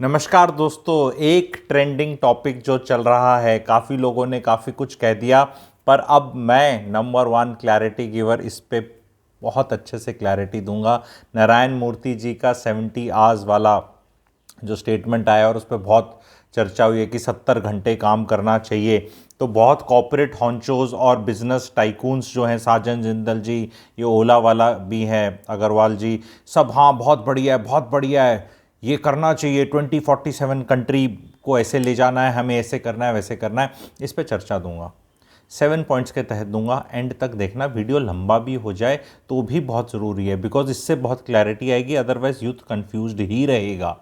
नमस्कार दोस्तों। एक ट्रेंडिंग टॉपिक जो चल रहा है, काफ़ी लोगों ने काफ़ी कुछ कह दिया, पर अब मैं नंबर वन क्लैरिटी गिवर इस पे बहुत अच्छे से क्लैरिटी दूंगा। नारायण मूर्ति जी का 70 आवर्स वाला जो स्टेटमेंट आया और उस पर बहुत चर्चा हुई है कि 70 घंटे काम करना चाहिए। तो बहुत कॉर्पोरेट हॉन्चोज और बिजनेस टाइकून्स जो हैं, साजन जिंदल जी, ये ओला वाला भी हैं, अग्रवाल जी, सब हाँ बहुत बढ़िया है, बहुत बढ़िया है, ये करना चाहिए, 2047 कंट्री को ऐसे ले जाना है, हमें ऐसे करना है, वैसे करना है। इस पर चर्चा दूंगा, 7 पॉइंट्स के तहत दूंगा। एंड तक देखना, वीडियो लंबा भी हो जाए तो भी बहुत ज़रूरी है, बिकॉज इससे बहुत क्लैरिटी आएगी। अदरवाइज यूथ कन्फ्यूज्ड ही रहेगा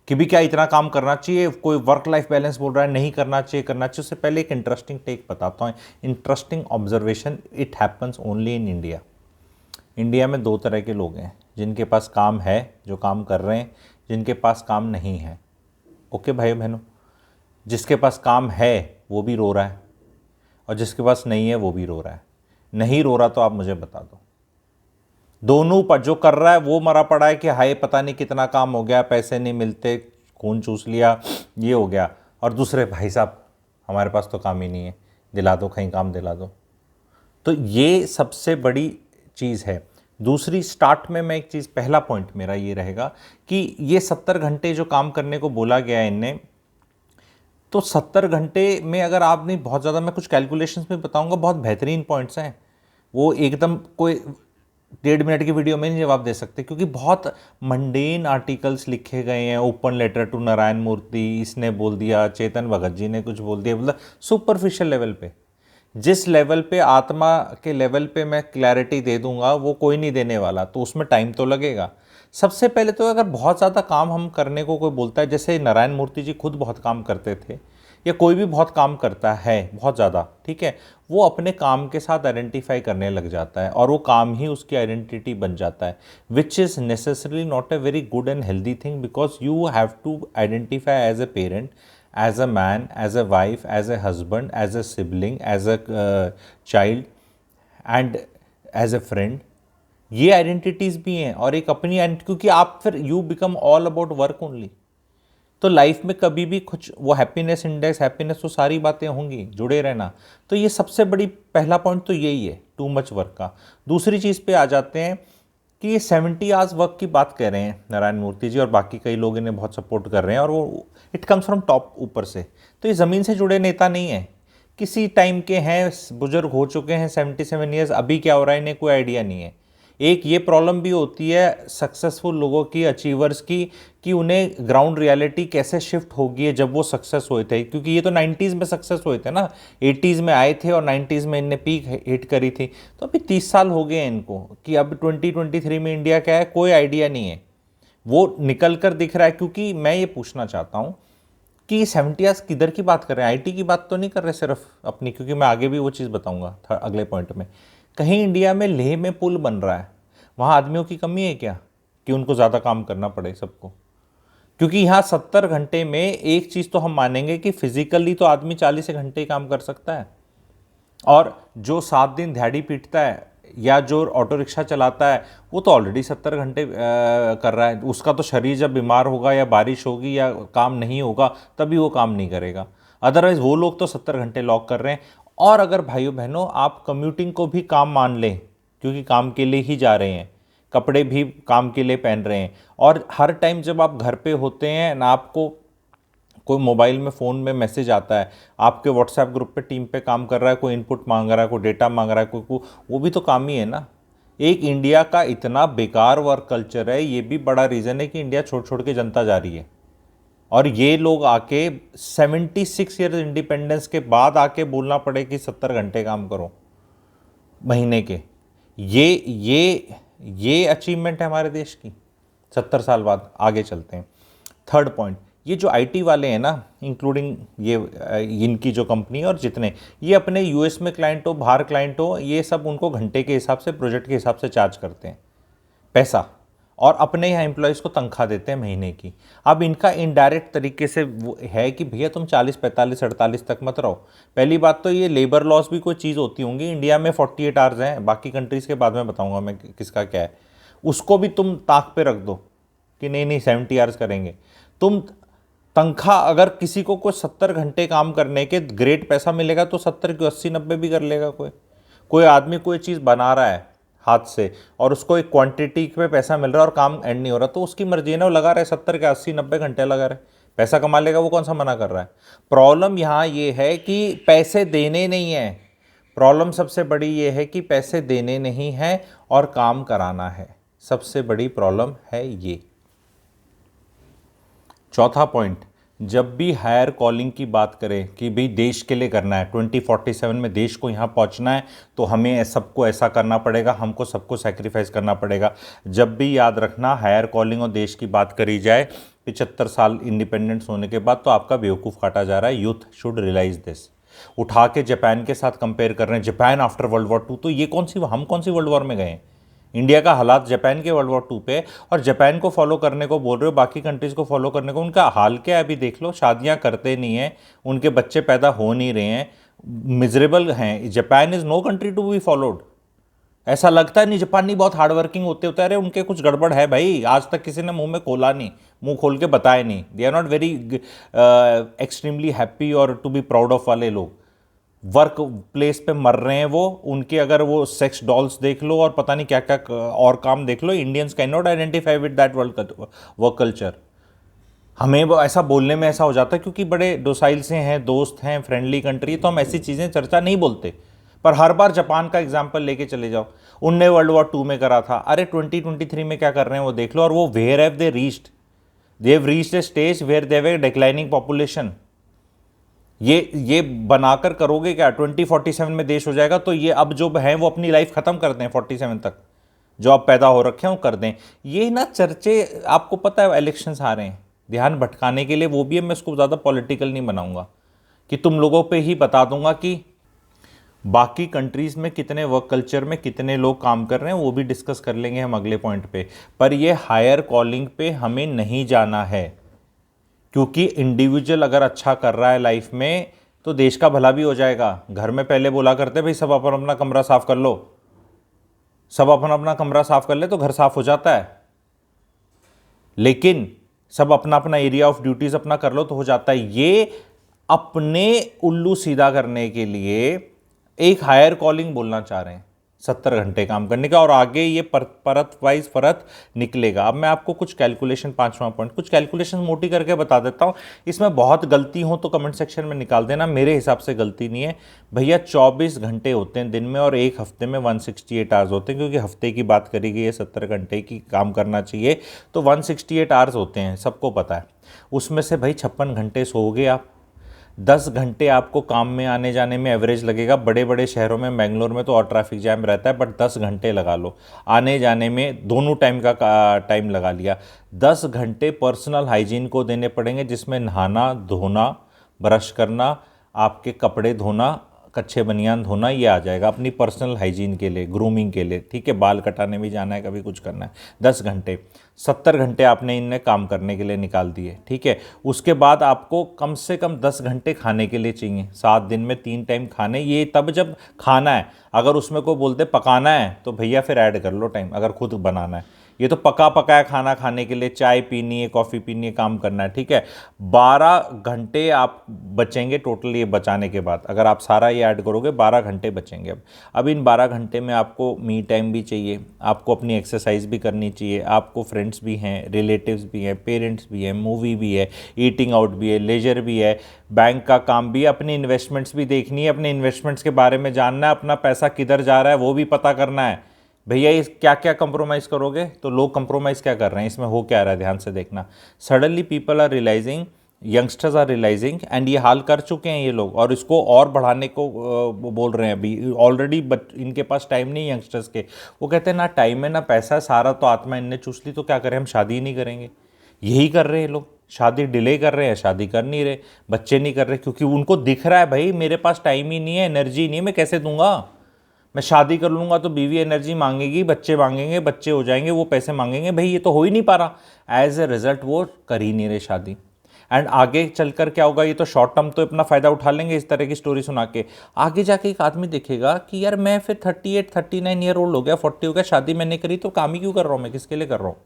कि भी क्या इतना काम करना चाहिए, कोई वर्क लाइफ बैलेंस बोल रहा है नहीं करना चाहिए, करना चाहिए। उससे पहले एक इंटरेस्टिंग टेक बताता हूँ, interesting observation. It happens only in India. India में दो तरह के लोग हैं, जिनके पास काम है, जो काम कर रहे हैं, जिनके पास काम नहीं है। ओके भाई बहनों, जिसके पास काम है वो भी रो रहा है और जिसके पास नहीं है वो भी रो रहा है। नहीं रो रहा तो आप मुझे बता दो। दोनों पर जो कर रहा है वो मरा पड़ा है कि हाय पता नहीं कितना काम हो गया, पैसे नहीं मिलते, खून चूस लिया, ये हो गया। और दूसरे, भाई साहब हमारे पास तो काम ही नहीं है, दिला दो, कहीं काम दिला दो। तो ये सबसे बड़ी चीज़ है। दूसरी, स्टार्ट में मैं एक चीज़, पहला पॉइंट मेरा ये रहेगा कि ये 70 घंटे जो काम करने को बोला गया है इनने, तो 70 घंटे में अगर आपने बहुत ज़्यादा, मैं कुछ कैलकुलेशंस में बताऊंगा, बहुत बेहतरीन पॉइंट्स हैं, वो एकदम कोई 1.5 मिनट की वीडियो में नहीं जवाब दे सकते, क्योंकि बहुत मंडेन आर्टिकल्स लिखे गए हैं। ओपन लेटर टू नारायण मूर्ति, इसने बोल दिया, चेतन भगत जी ने कुछ बोल दिया, मतलब सुपरफिशियल लेवल पे। जिस लेवल पे, आत्मा के लेवल पे मैं क्लैरिटी दे दूंगा, वो कोई नहीं देने वाला, तो उसमें टाइम तो लगेगा। सबसे पहले तो अगर बहुत ज़्यादा काम हम करने को कोई बोलता है, जैसे नारायण मूर्ति जी खुद बहुत काम करते थे, या कोई भी बहुत काम करता है बहुत ज़्यादा, ठीक है, वो अपने काम के साथ आइडेंटिफाई करने लग जाता है और वो काम ही उसकी आइडेंटिटी बन जाता है, which is necessary not a very good and healthy thing, because you have to identify as a parent, as a man, as a wife, as a husband, as a sibling, as a child and as a friend। ये identities भी हैं और एक अपनी क्योंकि आप फिर you become all about work only, तो लाइफ में कभी भी कुछ वो हैप्पीनेस इंडेक्स, हैप्पीनेस, वो सारी बातें होंगी, जुड़े रहना। तो ये सबसे बड़ी पहला पॉइंट तो यही है, टू मच वर्क का। दूसरी चीज़ पे आ जाते हैं कि ये 70 आवर्स वर्क की बात कर रहे हैं नारायण मूर्ति जी, और बाकी कई लोग इन्हें बहुत सपोर्ट कर रहे हैं, और वो इट कम्स फ्रॉम टॉप, ऊपर से। तो ये ज़मीन से जुड़े नेता नहीं है, किसी टाइम के हैं, बुजुर्ग हो चुके हैं, 77 ईयर्स, अभी क्या हो रहा है इन्हें कोई आइडिया नहीं है। एक ये प्रॉब्लम भी होती है सक्सेसफुल लोगों की, अचीवर्स की, कि उन्हें ग्राउंड रियलिटी कैसे शिफ्ट होगी है जब वो सक्सेस हुए थे, क्योंकि ये तो 90s में सक्सेस हुए थे ना, 80s में आए थे और 90s में इनने पीक हिट करी थी। तो अभी 30 साल हो गए हैं इनको, कि अब 2023 में इंडिया क्या है कोई आइडिया नहीं है, वो निकल कर दिख रहा है। क्योंकि मैं ये पूछना चाहता हूँ कि 70 ईयर्स किधर की बात कर रहे हैं, आईटी की बात तो नहीं कर रहे सिर्फ अपनी, क्योंकि मैं आगे भी वो चीज़ बताऊंगा अगले पॉइंट में। कहीं इंडिया में लेह में पुल बन रहा है, वहाँ आदमियों की कमी है क्या कि उनको ज़्यादा काम करना पड़े सबको? क्योंकि यहाँ 70 घंटे में एक चीज़ तो हम मानेंगे कि फिजिकली तो आदमी 40 घंटे ही काम कर सकता है, और जो 7 दिन दिहाड़ी पीटता है या जो ऑटो रिक्शा चलाता है वो तो ऑलरेडी 70 घंटे कर रहा है। उसका तो शरीर जब बीमार होगा या बारिश होगी या काम नहीं होगा तभी वो काम नहीं करेगा, अदरवाइज वो लोग तो 70 घंटे लॉक कर रहे हैं। और अगर भाइयों बहनों आप कम्यूटिंग को भी काम मान लें, क्योंकि काम के लिए ही जा रहे हैं, कपड़े भी काम के लिए पहन रहे हैं, और हर टाइम जब आप घर पे होते हैं ना, आपको कोई मोबाइल में, फ़ोन में मैसेज आता है, आपके व्हाट्सएप ग्रुप पे टीम पे काम कर रहा है, कोई इनपुट मांग रहा है, कोई डेटा मांग रहा है, कोई वो भी तो काम ही है ना। एक इंडिया का इतना बेकार वर्क कल्चर है, ये भी बड़ा रीज़न है कि इंडिया छोड़ छोड़ के जनता जा रही है। और ये लोग आके 76 ईयर इंडिपेंडेंस के बाद आके बोलना पड़े कि 70 घंटे काम करो महीने के, ये अचीवमेंट है हमारे देश की 70 साल बाद। आगे चलते हैं, थर्ड पॉइंट, ये जो आईटी वाले हैं ना, इंक्लूडिंग ये इनकी जो कंपनी और जितने, ये अपने यूएस में क्लाइंट हो, बाहर क्लाइंट हो, ये सब उनको घंटे के हिसाब से, प्रोजेक्ट के हिसाब से चार्ज करते हैं पैसा, और अपने यहाँ एम्प्लॉयज़ को तनख्वाह देते हैं महीने की। अब इनका इनडायरेक्ट तरीके से वो है कि भैया तुम 40, 45, 48 तक मत रहो। पहली बात तो ये लेबर लॉस भी कोई चीज़ होती होंगी, इंडिया में 48 आवर्स हैं, बाकी कंट्रीज़ के बाद में बताऊंगा मैं किसका क्या है, उसको भी तुम ताक पे रख दो कि नहीं नहीं 70 आवर्स करेंगे। तुम तनख्वाह अगर किसी को कोई 70 घंटे काम करने के ग्रेट पैसा मिलेगा तो 70 क्यों 80 90 भी कर लेगा। कोई कोई आदमी कोई चीज़ बना रहा है हाथ से और उसको एक क्वांटिटी पे पैसा मिल रहा है और काम एंड नहीं हो रहा, तो उसकी मर्जी है ना, वो लगा रहे 70 के 80 90 घंटे लगा रहे, पैसा कमा लेगा, वो कौन सा मना कर रहा है। प्रॉब्लम यहाँ ये है कि पैसे देने नहीं है, प्रॉब्लम सबसे बड़ी ये है कि पैसे देने नहीं है और काम कराना है, सबसे बड़ी प्रॉब्लम है ये। चौथा पॉइंट, जब भी हायर कॉलिंग की बात करें कि भाई देश के लिए करना है, 2047 में देश को यहाँ पहुँचना है तो हमें सबको ऐसा करना पड़ेगा, हमको सबको सेक्रीफाइस करना पड़ेगा। जब भी याद रखना हायर कॉलिंग और देश की बात करी जाए 75 साल इंडिपेंडेंस होने के बाद, तो आपका बेवकूफ़ काटा जा रहा है। Youth should realise this. उठा के जापान के साथ कंपेयर कर रहे हैं, जापान आफ्टर वर्ल्ड वॉर 2, तो ये हम कौन सी वर्ल्ड वॉर में गए हैं। इंडिया का हालात जापान के वर्ल्ड वॉर 2 पे, और जापान को फॉलो करने को बोल रहे हो, बाकी कंट्रीज़ को फॉलो करने को। उनका हाल क्या है अभी देख लो, शादियां करते नहीं हैं, उनके बच्चे पैदा हो नहीं रहे हैं, मिजरेबल हैं। Japan is no country to be followed. ऐसा लगता है नहीं जापानी बहुत हार्ड वर्किंग होते होते, अरे उनके कुछ गड़बड़ है भाई, आज तक किसी ने मुंह में खोला नहीं, मुंह खोल के बताए नहीं। They are not very extremely happy और टू बी प्राउड ऑफ वाले लोग। वर्क प्लेस पे मर रहे हैं वो, उनके अगर वो सेक्स डॉल्स देख लो और पता नहीं क्या क्या और काम देख लो। Indians can not identify with that work culture. हमें वो ऐसा बोलने में ऐसा हो जाता है क्योंकि बड़े डोसाइल से हैं, दोस्त हैं, फ्रेंडली कंट्री, तो हम ऐसी चीज़ें चर्चा नहीं बोलते। पर हर बार जापान का एग्जाम्पल लेके चले जाओ, उनने वर्ल्ड वॉर 2 में करा था, अरे 2023 में क्या कर रहे हैं वो देख लो। और वो where have they reached, they have reached a stage where they have a declining population. ये बनाकर करोगे क्या, 2047 में देश हो जाएगा तो ये अब जो है वो अपनी लाइफ खत्म कर दें, 47 तक जो अब पैदा हो रखे हैं वो कर दें। ये ना चर्चे, आपको पता है इलेक्शंस आ रहे हैं, ध्यान भटकाने के लिए वो भी है। मैं इसको ज़्यादा पॉलिटिकल नहीं बनाऊंगा कि तुम लोगों पे ही बता दूंगा कि बाकी कंट्रीज़ में कितने वर्क कल्चर में कितने लोग काम कर रहे हैं, वो भी डिस्कस कर लेंगे हम अगले पॉइंट पे। पर ये हायर कॉलिंग पे हमें नहीं जाना है, क्योंकि इंडिविजुअल अगर अच्छा कर रहा है लाइफ में तो देश का भला भी हो जाएगा। घर में पहले बोला करते भाई सब अपना अपना कमरा साफ कर लो, सब अपना अपना कमरा साफ कर ले तो घर साफ हो जाता है। लेकिन सब अपना अपना एरिया ऑफ ड्यूटीज अपना कर लो तो हो जाता है। ये अपने उल्लू सीधा करने के लिए एक हायर कॉलिंग बोलना चाह रहे हैं, 70 घंटे काम करने का, और आगे ये परत वाइज परत निकलेगा। अब मैं आपको कुछ कैलकुलेशन, 5वां पॉइंट, कुछ कैलकुलेशन मोटी करके बता देता हूँ। इसमें बहुत गलती हो तो कमेंट सेक्शन में निकाल देना, मेरे हिसाब से गलती नहीं है भैया। 24 घंटे होते हैं दिन में और एक हफ्ते में 168 आवर्स होते हैं, क्योंकि हफ्ते की बात करी गई है, 70 घंटे की काम करना चाहिए, तो 168 आवर्स होते हैं, सबको पता है। उसमें से भाई 56 घंटे सोओगे आप, 10 घंटे आपको काम में आने जाने में एवरेज लगेगा। बड़े बड़े शहरों में, बेंगलोर में तो और ट्रैफिक जैम रहता है, बट 10 घंटे लगा लो आने जाने में, दोनों टाइम का टाइम लगा लिया। 10 घंटे पर्सनल हाइजीन को देने पड़ेंगे, जिसमें नहाना धोना, ब्रश करना, आपके कपड़े धोना, कच्छे बनियान धोना, ये आ जाएगा अपनी पर्सनल हाइजीन के लिए, ग्रूमिंग के लिए, ठीक है। बाल कटाने भी जाना है, कभी कुछ करना है, 10 घंटे। 70 घंटे आपने इनने काम करने के लिए निकाल दिए, ठीक है। उसके बाद आपको कम से कम 10 घंटे खाने के लिए चाहिए, 7 दिन में 3 टाइम खाने, ये तब जब खाना है। अगर उसमें कोई बोलते पकाना है तो भैया फिर ऐड कर लो टाइम, अगर खुद बनाना है। ये तो पका पकाया खाना खाने के लिए, चाय पीनी है, कॉफ़ी पीनी है, काम करना है, ठीक है। 12 घंटे आप बचेंगे टोटल, ये बचाने के बाद अगर आप सारा ये ऐड करोगे 12 घंटे बचेंगे। अब इन 12 घंटे में आपको मी टाइम भी चाहिए, आपको अपनी एक्सरसाइज भी करनी चाहिए, आपको फ्रेंड्स भी हैं, रिलेटिव्स भी हैं, पेरेंट्स भी हैं, मूवी भी है, ईटिंग आउट भी है, लेजर भी है, बैंक का काम भी है, अपनी इन्वेस्टमेंट्स भी देखनी है, अपने इन्वेस्टमेंट्स के बारे में जानना है, अपना पैसा किधर जा रहा है वो भी पता करना है। भैया इस क्या क्या कंप्रोमाइज़ करोगे, तो लोग कंप्रोमाइज़ क्या कर रहे हैं, इसमें हो क्या रहा है, ध्यान से देखना। Suddenly people are realising, youngsters are realising, and ये हाल कर चुके हैं ये लोग, और इसको और बढ़ाने को बोल रहे हैं अभी ऑलरेडी। बट इनके पास टाइम नहीं, यंगस्टर्स के, वो कहते हैं ना टाइम है ना पैसा, सारा तो आत्मा इनने चूस ली, तो क्या करें, हम शादी ही नहीं करेंगे। यही कर रहे हैं लोग, शादी डिले कर रहे हैं, शादी कर नहीं रहे, बच्चे नहीं कर रहे, क्योंकि उनको दिख रहा है भाई मेरे पास टाइम ही नहीं है, एनर्जी नहीं है, मैं कैसे दूंगा। मैं शादी कर लूँगा तो बीवी एनर्जी मांगेगी, बच्चे मांगेंगे, बच्चे हो जाएंगे, वो पैसे मांगेंगे, भाई ये तो हो ही नहीं पा रहा। एज ए रिजल्ट वो कर ही नहीं रहे शादी। एंड आगे चलकर क्या होगा, ये तो शॉर्ट टर्म तो अपना फ़ायदा उठा लेंगे इस तरह की स्टोरी सुना के। आगे जाके एक आदमी देखेगा कि यार मैं फिर 38 39 ईयर ओल्ड हो गया, 40 हो गया, शादी मैंने करी, तो काम ही क्यों कर रहा हूँ मैं, किसके लिए कर रहा हूँ।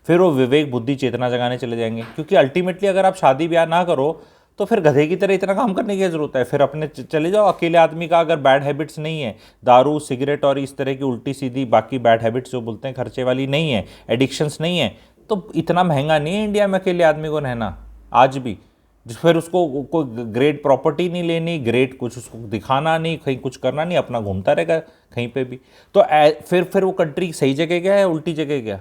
फिर वो विवेक बुद्धि चेतना जगाने चले जाएंगे, क्योंकि अल्टीमेटली अगर आप शादी ब्याह ना करो तो फिर गधे की तरह इतना काम करने की क्या जरूरत है। फिर अपने चले जाओ। अकेले आदमी का अगर बैड हैबिट्स नहीं है, दारू सिगरेट और इस तरह की उल्टी सीधी बाकी बैड हैबिट्स जो बोलते हैं खर्चे वाली नहीं है, एडिक्शंस नहीं है, तो इतना महंगा नहीं है इंडिया में अकेले आदमी को रहना आज भी। फिर उसको कोई ग्रेट प्रॉपर्टी नहीं लेनी, ग्रेट कुछ उसको दिखाना नहीं, कहीं कुछ करना नहीं, अपना घूमता रहेगा कहीं पे भी। तो फिर वो कंट्री सही जगह गया है उल्टी जगह गया।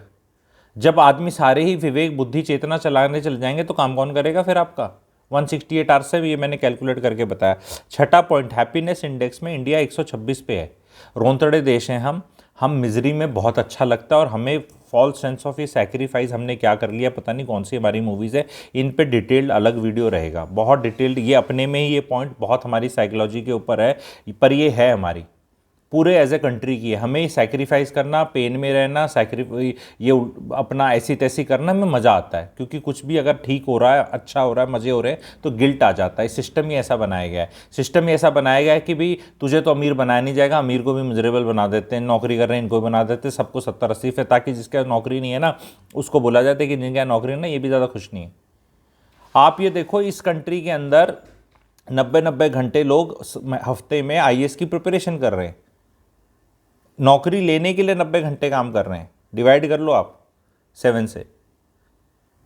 जब आदमी सारे ही विवेक बुद्धि चेतना चलाने चले जाएंगे तो काम कौन करेगा फिर आपका। 168 आवर्स से ये मैंने कैलकुलेट करके बताया। छठा पॉइंट, हैप्पीनेस इंडेक्स में इंडिया 126 पे है। रोंतड़े देश हैं हम मिजरी में बहुत अच्छा लगता है, और हमें फॉल्स सेंस ऑफ ये सैक्रिफाइस हमने क्या कर लिया पता नहीं कौन सी हमारी मूवीज़ है। इन पे डिटेल्ड अलग वीडियो रहेगा, बहुत डिटेल्ड। ये अपने में ही ये पॉइंट बहुत हमारी साइकोलॉजी के ऊपर है, पर ये है हमारी पूरे एज ए कंट्री की है। हमें सैक्रिफाइस करना, पेन में रहना, ये अपना ऐसी तैसी करना में मज़ा आता है, क्योंकि कुछ भी अगर ठीक हो रहा है, अच्छा हो रहा है, मज़े हो रहे हैं तो गिल्ट आ जाता है। सिस्टम ही ऐसा बनाया गया है। सिस्टम ही ऐसा बनाया गया है कि भाई तुझे तो अमीर बनाया नहीं जाएगा, अमीर को भी मिजरेबल बना देते हैं, नौकरी कर रहे हैं इनको बना देते हैं, सबको 70-80 है, ताकि जिसका नौकरी नहीं है ना उसको बोला जाता है कि जिनका नौकरी ना ये भी ज़्यादा खुश नहीं है। आप ये देखो इस कंट्री के अंदर 90-90 घंटे लोग हफ्ते में IAS की प्रिपरेशन कर रहे हैं, नौकरी लेने के लिए 90 घंटे काम कर रहे हैं। डिवाइड कर लो आप 7 से,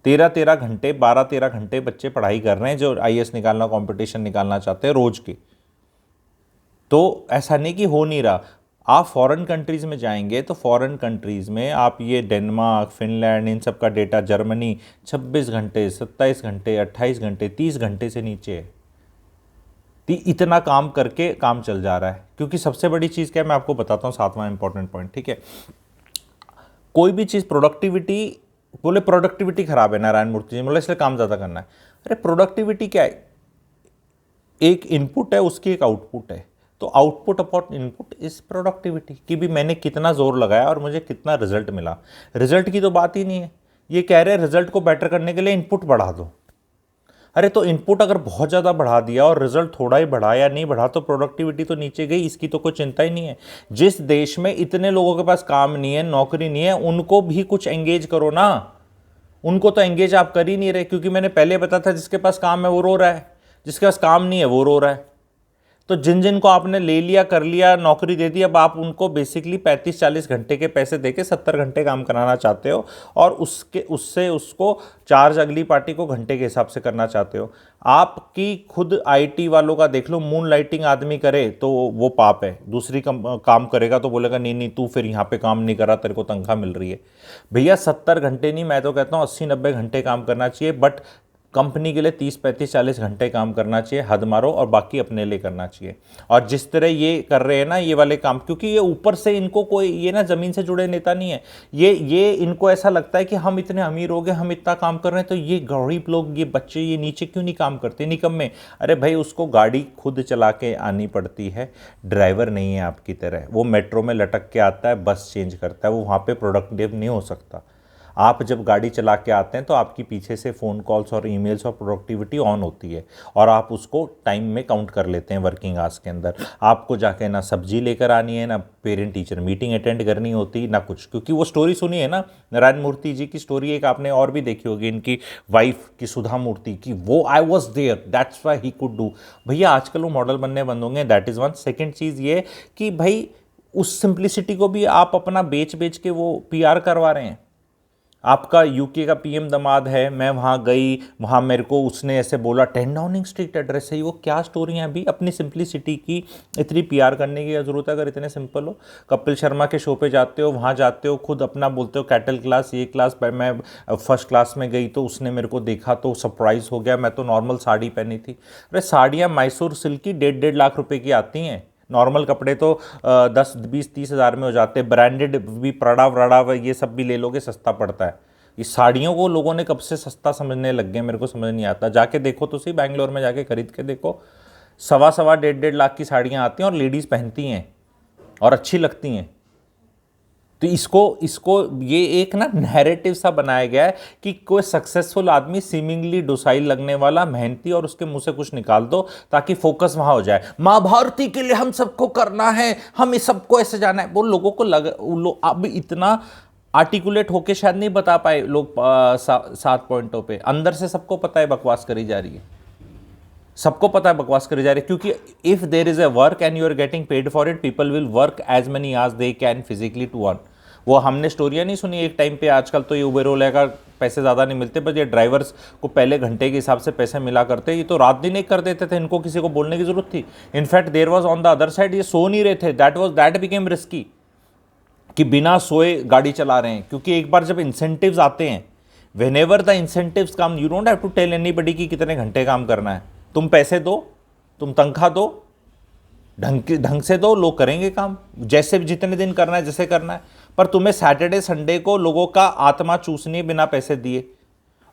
13-13 घंटे, 12-13 घंटे बच्चे पढ़ाई कर रहे हैं जो IAS निकालना, कंपटीशन निकालना चाहते हैं रोज के। तो ऐसा नहीं कि हो नहीं रहा। आप फॉरेन कंट्रीज़ में जाएंगे तो फॉरेन कंट्रीज़ में आप ये डेनमार्क, फिनलैंड, इन सब का डेटा, जर्मनी 26 घंटे, 27 घंटे, 28 घंटे, 30 घंटे से नीचे है। इतना काम करके काम चल जा रहा है। क्योंकि सबसे बड़ी चीज़ क्या है मैं आपको बताता हूँ, 7वां इंपॉर्टेंट पॉइंट, ठीक है। कोई भी चीज़ प्रोडक्टिविटी, बोले प्रोडक्टिविटी खराब है नारायण मूर्ति जी, बोले इसलिए काम ज़्यादा करना है। अरे प्रोडक्टिविटी क्या है, एक इनपुट है उसकी एक आउटपुट है, तो output upon input is productivity, कि भी मैंने कितना जोर लगाया और मुझे कितना रिजल्ट मिला। रिजल्ट की तो बात ही नहीं है। ये कह रहे हैं रिजल्ट को बेटर करने के लिए इनपुट बढ़ा दो। अरे तो इनपुट अगर बहुत ज़्यादा बढ़ा दिया और रिजल्ट थोड़ा ही बढ़ा या नहीं बढ़ा तो प्रोडक्टिविटी तो नीचे गई, इसकी तो कोई चिंता ही नहीं है। जिस देश में इतने लोगों के पास काम नहीं है, नौकरी नहीं है, उनको भी कुछ एंगेज करो ना। उनको तो एंगेज आप कर ही नहीं रहे, क्योंकि मैंने पहले बताया था जिसके पास काम है वो रो रहा है, जिसके पास काम नहीं है वो रो रहा है। तो जिन जिन को आपने ले लिया, कर लिया, नौकरी दे दी, अब आप उनको बेसिकली 35-40 घंटे के पैसे देके 70 घंटे काम कराना चाहते हो, और उससे उसको चार्ज अगली पार्टी को घंटे के हिसाब से करना चाहते हो। आपकी खुद IT वालों का देख लो, मून लाइटिंग आदमी करे तो वो पाप है, दूसरी काम करेगा तो बोलेगा नहीं नहीं तू फिर यहाँ पे काम नहीं करा, तेरे को तनख्वाह मिल रही है। भैया 70 घंटे नहीं, मैं तो कहता हूँ 80-90 घंटे काम करना चाहिए, बट कंपनी के लिए 30-35-40 घंटे काम करना चाहिए, हद मारो, और बाकी अपने लिए करना चाहिए। और जिस तरह ये कर रहे हैं ना ये वाले काम, क्योंकि ये ऊपर से इनको कोई ये ना ज़मीन से जुड़े नेता नहीं है, ये इनको ऐसा लगता है कि हम इतने अमीर हो गए, हम इतना काम कर रहे हैं, तो ये गरीब लोग, ये बच्चे, ये नीचे क्यों नहीं काम करते, निकम्मे। अरे भाई उसको गाड़ी खुद चला के आनी पड़ती है, ड्राइवर नहीं है आपकी तरह। वो मेट्रो में लटक के आता है, बस चेंज करता है, वो वहाँ पर प्रोडक्टिव नहीं हो सकता। आप जब गाड़ी चला के आते हैं तो आपकी पीछे से फ़ोन कॉल्स और ईमेल्स और प्रोडक्टिविटी ऑन होती है, और आप उसको टाइम में काउंट कर लेते हैं वर्किंग आवर्स के अंदर। आपको जाके ना सब्जी लेकर आनी है, ना पेरेंट टीचर मीटिंग अटेंड करनी होती, ना कुछ। क्योंकि वो स्टोरी सुनी है ना नारायण मूर्ति जी की स्टोरी, एक आपने और भी देखी होगी इनकी वाइफ की, सुधा मूर्ति की, वो I was there that's why he could do. भैया आजकल वो मॉडल बनने बंद होंगे, दैट इज़ वन। सेकेंड चीज़ ये कि भाई उस सिंप्लिसिटी को भी आप अपना बेच बेच के वो PR करवा रहे हैं। आपका UK का PM दामाद है, मैं वहाँ गई, वहाँ मेरे को उसने ऐसे बोला, 10 डाउनिंग स्ट्रीट एड्रेस है, वो क्या स्टोरियाँ हैं अभी अपनी सिंप्लिसिटी की। इतनी PR करने की ज़रूरत है अगर इतने सिंपल हो। कपिल शर्मा के शो पे जाते हो, वहाँ जाते हो, खुद अपना बोलते हो कैटल क्लास, ये क्लास, मैं फर्स्ट क्लास में गई तो उसने मेरे को देखा तो सरप्राइज़ हो गया, मैं तो नॉर्मल साड़ी पहनी थी। अरे साड़ियाँ मैसूर सिल्क की 1.5 लाख रुपए की आती हैं, नॉर्मल कपड़े तो 10-20-30 हज़ार में हो जाते हैं। ब्रांडेड भी प्रड़ा व्रड़ा ये सब भी ले लोगे सस्ता पड़ता है। ये साड़ियों को लोगों ने कब से सस्ता समझने लग गए, मेरे को समझ नहीं आता। जाके देखो तो सही, बैंगलोर में जाके खरीद के देखो, 1.25-1.5 लाख की साड़ियाँ आती हैं और लेडीज़ पहनती हैं और अच्छी लगती हैं। तो इसको ये एक ना नैरेटिव सा बनाया गया है कि कोई सक्सेसफुल आदमी सीमिंगली डोसाइल लगने वाला, मेहनती, और उसके मुंह से कुछ निकाल दो ताकि फोकस वहां हो जाए। माँ भारती के लिए हम सबको करना है, हम इस सबको ऐसे जाना है, वो लोगों को अब इतना आर्टिकुलेट होके शायद नहीं बता पाए लोग 7 पॉइंटों पे, अंदर से सबको पता है बकवास करी जा रही है, सबको पता है बकवास करी जा रही है, क्योंकि if there is a work and you are getting paid for it, people will work as many as they can physically to earn. वो हमने स्टोरियाँ नहीं सुनी एक टाइम पे, आजकल तो ये उबेर ओला का पैसे ज़्यादा नहीं मिलते, पर ये ड्राइवर्स को पहले घंटे के हिसाब से पैसे मिला करते, ये तो रात दिन एक कर देते थे, इनको किसी को बोलने की जरूरत थी। In fact there was on the other side, ये सो नहीं रहे थे, दैट बिकेम रिस्की कि बिना सोए गाड़ी चला रहे हैं, क्योंकि एक बार जब इंसेंटिव्स आते हैं, whenever the incentives come, you don't have to tell anybody कि कितने घंटे काम करना है, तुम पैसे दो, तुम तनख्वाह दो, ढंग से दो, लोग करेंगे काम, जैसे जितने दिन करना है जैसे करना है। पर तुम्हें सैटरडे संडे को लोगों का आत्मा चूसनी है बिना पैसे दिए।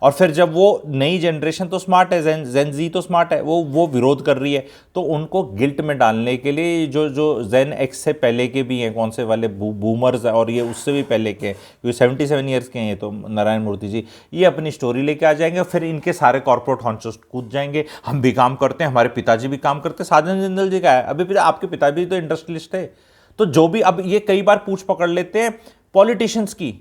और फिर जब वो नई जनरेशन तो स्मार्ट है, जेन जी तो स्मार्ट है, वो विरोध कर रही है, तो उनको गिल्ट में डालने के लिए जो जेन एक्स से पहले के भी हैं, कौन से वाले बूमर्स और ये उससे भी पहले के, क्योंकि 77 ईयर्स के हैं ये तो नारायण मूर्ति जी, ये अपनी स्टोरी लेके आ जाएंगे, फिर इनके सारे कॉर्पोरेट हॉन्चोस कूद जाएंगे, हम भी काम करते हैं, हमारे पिताजी भी काम करते हैं। साजन जिंदल जी का है, अभी आपके पिताजी तो इंडस्ट्रियलिस्ट है। तो जो भी, अब ये कई बार पूछ पकड़ लेते हैं पॉलिटिशियंस की,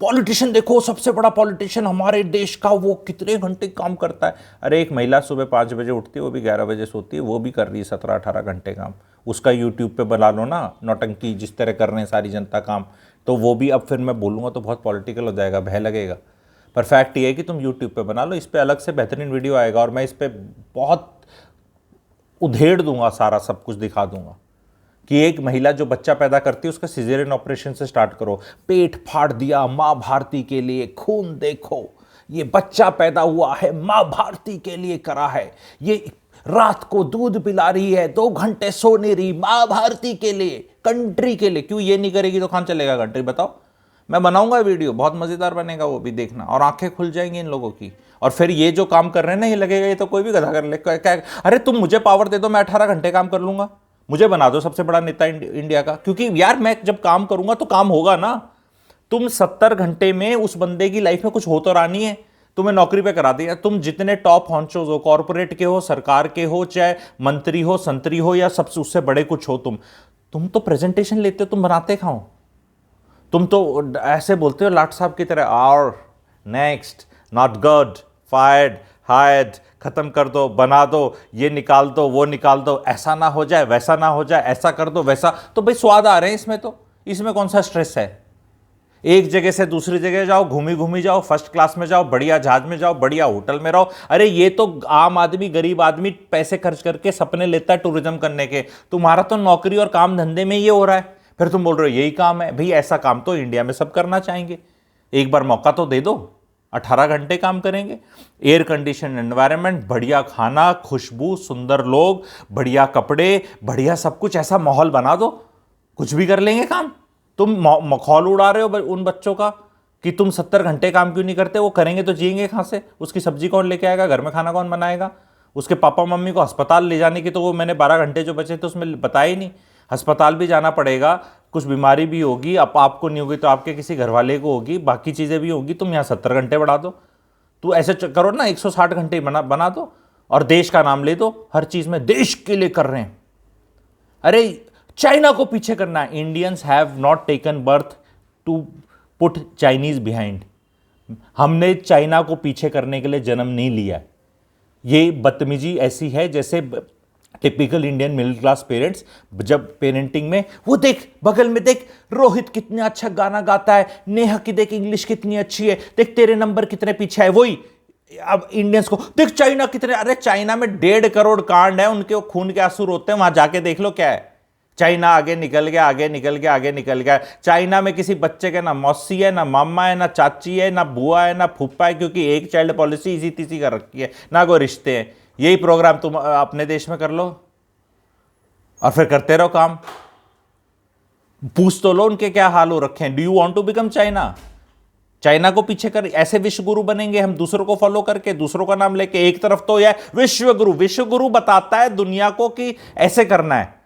पॉलिटिशियन देखो सबसे बड़ा पॉलिटिशियन हमारे देश का, वो कितने घंटे काम करता है। अरे एक महिला सुबह 5 बजे उठती है, वो भी 11 बजे सोती है, वो भी कर रही है 17-18 घंटे काम। उसका यूट्यूब पे बना लो ना नौटंकी, जिस तरह कर रहे हैं सारी जनता काम, तो वो भी, अब फिर मैं बोलूँगा तो बहुत पॉलिटिकल हो जाएगा, भय लगेगा, पर फैक्ट ये है कि तुम यूट्यूब पे बना लो, इस पर अलग से बेहतरीन वीडियो आएगा, और मैं इस पर बहुत उधेड़ दूंगा, सारा सब कुछ दिखा दूंगा कि एक महिला जो बच्चा पैदा करती है उसका सिजेरियन ऑपरेशन से स्टार्ट करो, पेट फाड़ दिया माँ भारती के लिए, खून देखो, ये बच्चा पैदा हुआ है माँ भारती के लिए करा है, ये रात को दूध पिला रही है, 2 घंटे सो नहीं रही, माँ भारती के लिए, कंट्री के लिए। क्यों ये नहीं करेगी तो कहां चलेगा कंट्री, बताओ। मैं बनाऊंगा वीडियो, बहुत मजेदार बनेगा, वो भी देखना, और आंखें खुल जाएंगी इन लोगों की। और फिर ये जो काम कर रहे हैं ना, ये लगेगा ये तो कोई भी गधा कर ले, क्या, अरे तुम मुझे पावर दे दो, मैं 18 घंटे काम कर लूंगा, मुझे बना दो सबसे बड़ा नेता इंडिया का, क्योंकि यार मैं जब काम करूंगा तो काम होगा ना। तुम 70 घंटे में उस बंदे की लाइफ में कुछ हो तो रानी है, तुम्हें नौकरी पे करा दिया। तुम जितने टॉप हॉन्चोज हो, कॉर्पोरेट के हो, सरकार के हो, चाहे मंत्री हो, संतरी हो, या सबसे उससे बड़े कुछ हो, तुम तो प्रेजेंटेशन लेते हो, तुम बनाते खाओ। तुम तो ऐसे बोलते हो लाट साहब की तरह, और next, not good, fired, hired, खत्म कर दो, बना दो, ये निकाल दो, वो निकाल दो, ऐसा ना हो जाए, वैसा ना हो जाए, ऐसा कर दो, वैसा। तो भाई स्वाद आ रहे हैं इसमें, तो इसमें कौन सा स्ट्रेस है। एक जगह से दूसरी जगह जाओ, घूमी घूमी जाओ, फर्स्ट क्लास में जाओ, बढ़िया जहाज में जाओ, बढ़िया होटल में रहो। अरे ये तो आम आदमी, गरीब आदमी पैसे खर्च करके सपने लेता है टूरिज्म करने के, तुम्हारा तो नौकरी और काम धंधे में ये हो रहा है, फिर तुम बोल रहे हो यही काम है। भाई ऐसा काम तो इंडिया में सब करना चाहेंगे, एक बार मौका तो दे दो, 18 घंटे काम करेंगे, एयर कंडीशन एनवायरनमेंट, बढ़िया खाना, खुशबू, सुंदर लोग, बढ़िया कपड़े, बढ़िया सब कुछ, ऐसा माहौल बना दो, कुछ भी कर लेंगे काम। तुम मखौल उड़ा रहे हो उन बच्चों का कि तुम 70 घंटे काम क्यों नहीं करते, वो करेंगे तो जिएंगे कहां से, उसकी सब्जी कौन लेके आएगा, घर में खाना कौन बनाएगा, उसके पापा मम्मी को अस्पताल ले जाने की, तो वो मैंने 12 घंटे जो बचे थे उसमें बताया ही नहीं। अस्पताल भी जाना पड़ेगा, कुछ बीमारी भी होगी, अब आपको नहीं होगी तो आपके किसी घरवाले को होगी, बाकी चीज़ें भी होगी, तुम यहाँ 70 घंटे बढ़ा दो। तो ऐसे करो ना, 160 घंटे बना दो, और देश का नाम ले दो, हर चीज़ में देश के लिए कर रहे हैं। अरे चाइना को पीछे करना है, Indians have not taken birth to put Chinese behind. हमने चाइना को पीछे करने के लिए जन्म नहीं लिया। ये बदतमीजी ऐसी है जैसे typical Indian middle class parents जब पेरेंटिंग में, वो देख बगल में देख रोहित कितना अच्छा गाना गाता है, नेहा की देख इंग्लिश कितनी अच्छी है, देख तेरे नंबर कितने पीछे है, वही अब इंडियंस को देख चाइना कितने, अरे चाइना में 1.5 करोड़ कांड है, उनके वो खून के आंसू रोते हैं, वहां जाके देख लो क्या है। चाइना आगे निकल गया, आगे निकल गया, आगे निकल गया। चाइना में किसी बच्चे के ना मौसी है, ना मामा है, ना चाची है, ना बुआ है, ना फूफा है, क्योंकि एक चाइल्ड पॉलिसी इसी तीसी कर रखी है, ना कोई रिश्ते हैं। यही प्रोग्राम तुम अपने देश में कर लो और फिर करते रहो काम। पूछ तो लो उनके क्या हाल हो रखे हैं। Do you want to become China? China को पीछे कर ऐसे विश्व गुरु बनेंगे हम, दूसरों को फॉलो करके, दूसरों का नाम लेके। एक तरफ तो यह विश्व गुरु, विश्व गुरु बताता है दुनिया को कि ऐसे करना है।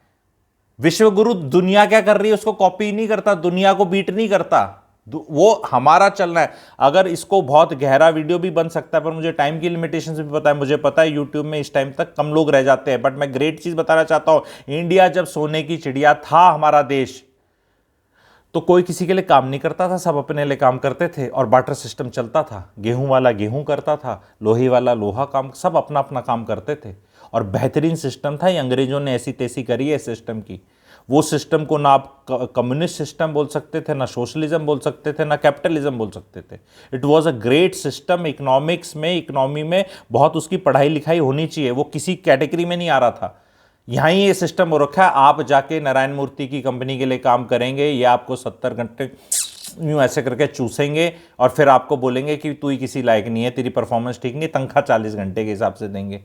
विश्व गुरु दुनिया क्या कर रही है उसको कॉपी नहीं करता, दुनिया को बीट नहीं करता, वो हमारा चलना है। अगर इसको बहुत गहरा वीडियो भी बन सकता है, पर मुझे टाइम की लिमिटेशन भी पता है। मुझे पता है यूट्यूब में इस टाइम तक कम लोग रह जाते हैं, बट मैं ग्रेट चीज बताना चाहता हूं। इंडिया जब सोने की चिड़िया था हमारा देश, तो कोई किसी के लिए काम नहीं करता था, सब अपने लिए काम करते थे और बार्टर सिस्टम चलता था। गेहूं वाला गेहूं करता था, लोहे वाला लोहा काम, सब अपना अपना काम करते थे और बेहतरीन सिस्टम था। ये अंग्रेजों ने ऐसी तैसी करी है सिस्टम की। वो सिस्टम को ना आप कम्युनिस्ट सिस्टम बोल सकते थे, ना सोशलिज्म बोल सकते थे, ना कैपिटलिज्म बोल सकते थे। It was a great system. Economics में, इकोनॉमी में बहुत उसकी पढ़ाई लिखाई होनी चाहिए, वो किसी कैटेगरी में नहीं आ रहा था। यहाँ ही ये सिस्टम हो रखा है, आप जाके नारायण मूर्ति की कंपनी के लिए काम करेंगे, ये आपको 70 घंटे यूँ ऐसे करके चूसेंगे और फिर आपको बोलेंगे कि तू ही किसी लायक नहीं है, तेरी परफॉर्मेंस ठीक नहीं, तनख्वाह 40 घंटे के हिसाब से देंगे